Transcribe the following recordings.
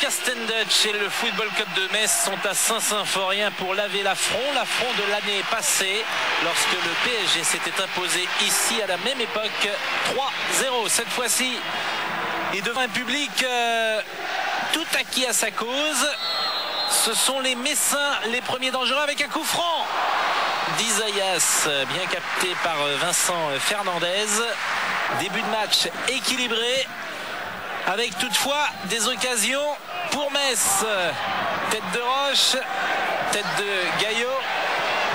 Castendutch et le Football Club de Metz sont à Saint-Symphorien pour laver l'affront de l'année passée, lorsque le PSG s'était imposé ici à la même époque 3-0. Cette fois-ci, et devant un public tout acquis à sa cause, ce sont les Messins les premiers dangereux avec un coup franc d'Isaias, bien capté par Vincent Fernandez. Début de match équilibré, avec toutefois des occasions pour Metz. Tête de Roche, tête de Gaillot,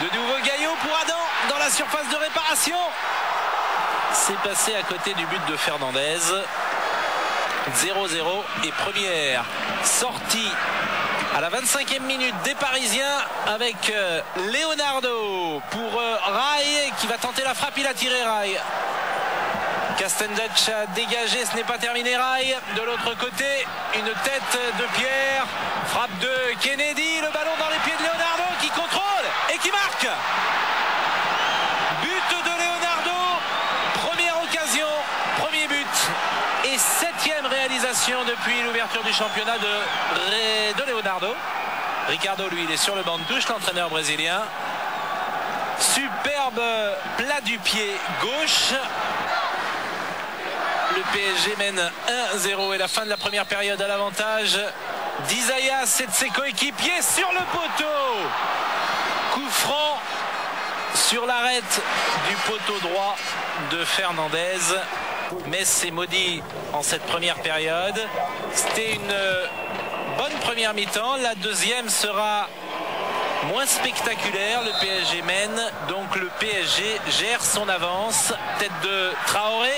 de nouveau Gaillot pour Adam dans la surface de réparation. C'est passé à côté du but de Fernandez. 0-0 et première sortie à la 25e minute des Parisiens avec Leonardo pour Rai qui va tenter la frappe. Il a tiré Rai. Castendutch a dégagé, ce n'est pas terminé. Rai de l'autre côté, une tête de Pierre, frappe de Kennedy, le ballon dans les pieds de Leonardo qui contrôle et qui marque. But de Leonardo, première occasion, premier but et 7e réalisation depuis l'ouverture du championnat de Leonardo. Ricardo, lui, il est sur le banc de touche, l'entraîneur brésilien. Superbe plat du pied gauche. Le PSG mène 1-0 et la fin de la première période à l'avantage d'Isaias et de ses coéquipiers sur le poteau. Coup franc sur l'arête du poteau droit de Fernandez. Metz s'est maudit en cette première période. C'était une bonne première mi-temps. La deuxième sera moins spectaculaire. Le PSG mène, donc le PSG gère son avance. Tête de Traoré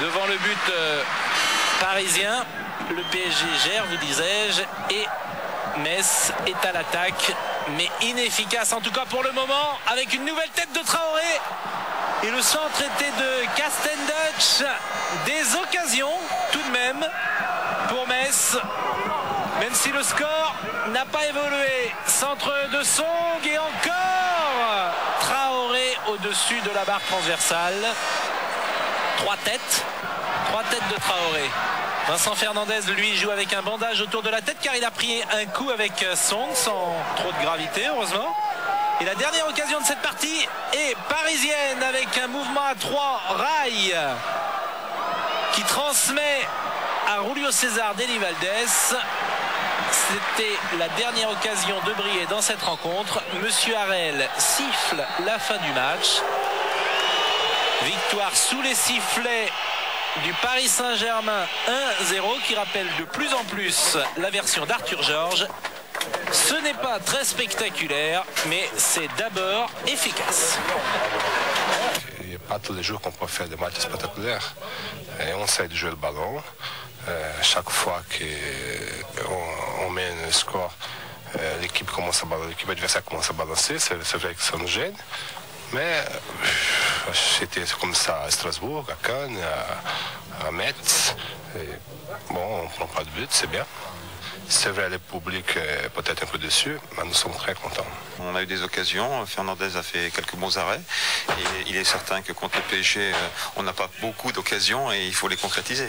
devant le but parisien. Le PSG gère, vous disais-je, et Metz est à l'attaque, mais inefficace en tout cas pour le moment, avec une nouvelle tête de Traoré. Et le centre était de Castendutch. Des occasions tout de même pour Metz, même si le score n'a pas évolué. Centre de Song et encore Traoré au-dessus de la barre transversale. Trois têtes de Traoré. Vincent Fernandez, lui, joue avec un bandage autour de la tête car il a pris un coup avec Song sans trop de gravité, heureusement. Et la dernière occasion de cette partie est parisienne avec un mouvement à 3, Rai qui transmet à Julio César Deli Valdés. C'était la dernière occasion de briller dans cette rencontre. Monsieur Harel siffle la fin du match. Victoire sous les sifflets du Paris Saint-Germain 1-0 qui rappelle de plus en plus la version d'Arthur Georges. Ce n'est pas très spectaculaire, mais c'est d'abord efficace. Il n'y a pas tous les jours qu'on peut faire des matchs spectaculaires. Et on essaie de jouer le ballon. Chaque fois qu'on met un score, l'équipe adversaire commence à balancer. C'est vrai que ça nous gêne. Mais c'était comme ça à Strasbourg, à Cannes, à Metz. Et bon, on ne prend pas de but, c'est bien. C'est vrai, le public est peut-être un peu déçu, mais nous sommes très contents. On a eu des occasions, Fernandez a fait quelques bons arrêts. Et il est certain que contre le PSG, on n'a pas beaucoup d'occasions et il faut les concrétiser.